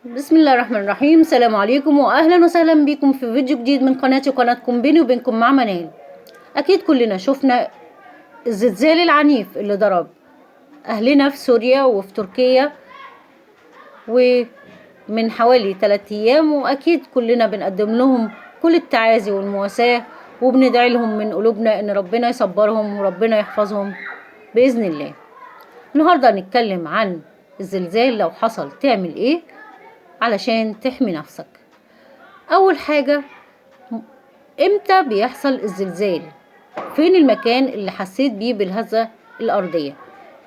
بسم الله الرحمن الرحيم. السلام عليكم واهلا وسهلا بكم في فيديو جديد من قناتي وقناتكم بيني وبينكم مع منال. اكيد كلنا شفنا الزلزال العنيف اللي ضرب اهلنا في سوريا وفي تركيا ومن حوالي 3 ايام، واكيد كلنا بنقدم لهم كل التعازي والمواساة وبندعي لهم من قلوبنا ان ربنا يصبرهم وربنا يحفظهم باذن الله. النهارده هنتكلم عن الزلزال لو حصل تعمل ايه علشان تحمي نفسك. اول حاجة، امتى بيحصل الزلزال؟ فين المكان اللي حسيت بيه بالهزة الارضية؟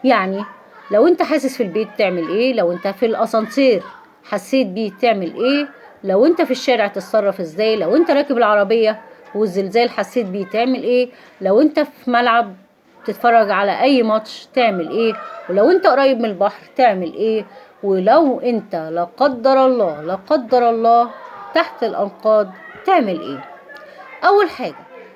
يعني لو انت حاسس في البيت تعمل ايه، لو انت في الاسانسير حسيت بيه تعمل ايه، لو انت في الشارع تتصرف ازاي، لو انت راكب العربية والزلزال حسيت بيه تعمل ايه، لو انت في ملعب تتفرج على اي ماتش تعمل ايه، ولو انت قريب من البحر تعمل ايه، ولو انت لا قدر الله لا قدر الله تحت الانقاض تعمل ايه. اول حاجة،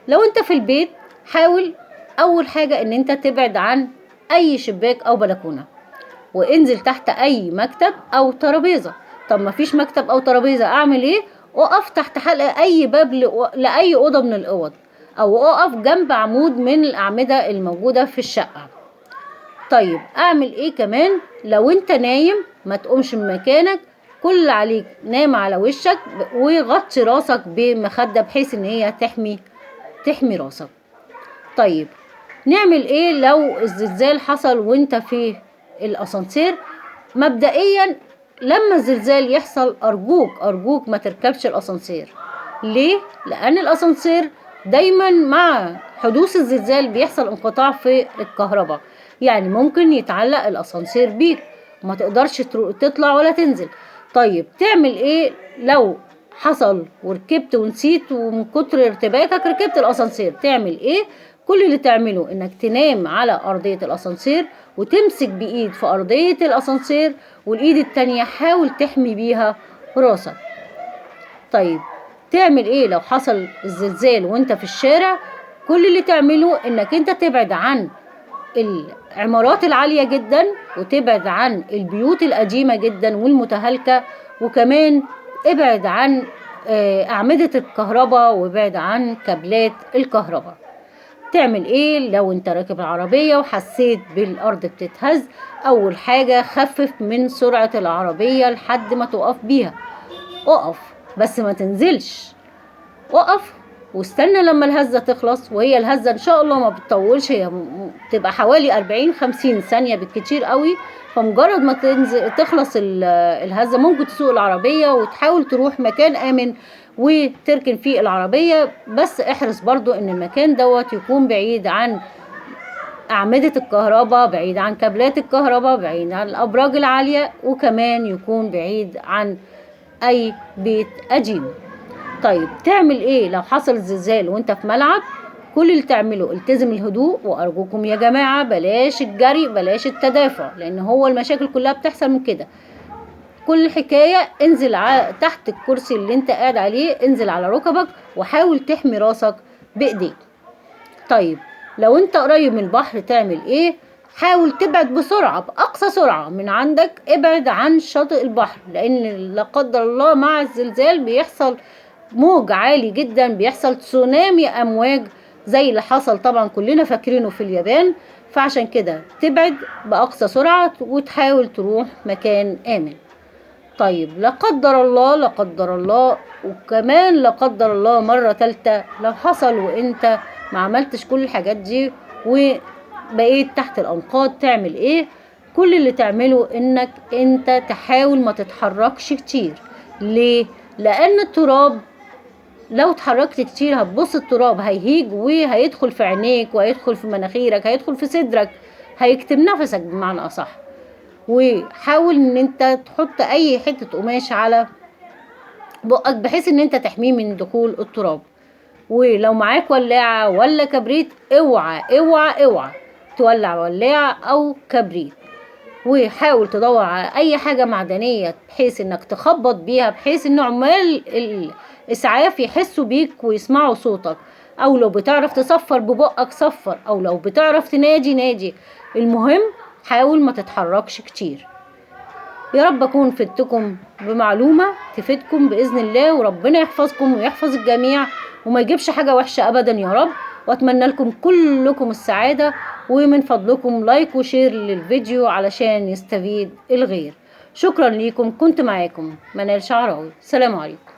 لو انت في البيت حاول اول حاجة ان انت تبعد عن اي شباك او بلكونة، وانزل تحت اي مكتب او ترابيزة. طب ما فيش مكتب او ترابيزة اعمل ايه؟ اقف تحت حلقة اي باب لاي اوضة من الاوض، او اقف جنب عمود من الاعمدة الموجودة في الشقة. طيب اعمل ايه كمان؟ لو انت نايم ما تقومش من مكانك، كل اللي عليك نام على وشك وغطي راسك بمخدة بحيث ان هي تحمي راسك. طيب نعمل ايه لو الزلزال حصل وانت في الاسانسير؟ مبدئيا لما الزلزال يحصل ارجوك ما تركبش الاسانسير. ليه؟ لان الاسانسير دايما مع حدوث الزلزال بيحصل انقطاع في الكهرباء، يعني ممكن يتعلق الاسانسير بيك وما تقدرش تطلع ولا تنزل. طيب تعمل ايه لو حصل وركبت ونسيت ومن كتر ارتباكك ركبت الاسانسير؟ تعمل ايه؟ كل اللي تعمله انك تنام على ارضية الاسانسير وتمسك بايد في ارضية الاسانسير، والايد التانية حاول تحمي بيها راسك. طيب تعمل ايه لو حصل الزلزال وانت في الشارع؟ كل اللي تعمله انك انت تبعد عن العمارات العالية جدا، وتبعد عن البيوت القديمة جدا والمتهالكة، وكمان ابعد عن أعمدة الكهرباء وابعد عن كابلات الكهرباء. تعمل ايه لو انت راكب العربية وحسيت بالارض بتتهز؟ اول حاجة خفف من سرعة العربية لحد ما تقف بيها. اقف بس ما تنزلش، اقف واستنى لما الهزة تخلص، وهي الهزة ان شاء الله ما بتطولش، هي بتبقى حوالي 40-50 ثانية بالكتير قوي. فمجرد ما تنزل تخلص الهزة ممكن تسوق العربية وتحاول تروح مكان آمن وتركن فيه العربية، بس احرص برضو ان المكان دوت يكون بعيد عن أعمدة الكهرباء، بعيد عن كابلات الكهرباء، بعيد عن الأبراج العالية، وكمان يكون بعيد عن أي بيت قديم. طيب تعمل ايه لو حصل زلزال وانت في ملعب؟ كل اللي تعمله التزم الهدوء، وارجوكم يا جماعة بلاش الجري بلاش التدافع، لان هو المشاكل كلها بتحصل من كده. كل حكاية انزل تحت الكرسي اللي انت قاعد عليه، انزل على ركبك وحاول تحمي راسك بايديك. طيب لو انت قريب من البحر تعمل ايه؟ حاول تبعد بسرعة بأقصى سرعة من عندك، ابعد عن شاطئ البحر، لأن لا قدر الله مع الزلزال بيحصل موج عالي جدا، بيحصل تسونامي أمواج زي اللي حصل طبعا كلنا فاكرينه في اليابان. فعشان كده تبعد بأقصى سرعة وتحاول تروح مكان آمن. طيب لا قدر الله لا قدر الله وكمان لا قدر الله مرة تالتة، لو حصل وانت ما عملتش كل الحاجات دي وبقيت تحت الأنقاض تعمل ايه؟ كل اللي تعمله انك انت تحاول ما تتحركش كتير. ليه؟ لأن التراب لو اتحركت كتير هتبص التراب هيهيج وهيدخل في عينيك وهيدخل في مناخيرك هيدخل في صدرك، هيكتم نفسك بمعنى أصح. وحاول ان انت تحط اي حتة قماش على بقك بحيث ان انت تحميه من دخول التراب. ولو معاك ولاعة ولا كبريت اوعى اوعى اوعى تولع ولاعة او كبريت، وحاول تدور على اي حاجة معدنية بحيث انك تخبط بيها، بحيث ان عمال الاسعاف يحسوا بيك ويسمعوا صوتك، او لو بتعرف تصفر ببقك صفر، او لو بتعرف تنادي نادي. المهم حاول ما تتحركش كتير. يا رب أكون فدتكم بمعلومة تفيدكم بإذن الله، وربنا يحفظكم ويحفظ الجميع وما يجيبش حاجة وحشة أبدا يا رب. وأتمنى لكم كلكم السعادة، ومن فضلكم لايك وشير للفيديو علشان يستفيد الغير. شكرا ليكم، كنت معاكم منال شعراوي، سلام عليكم.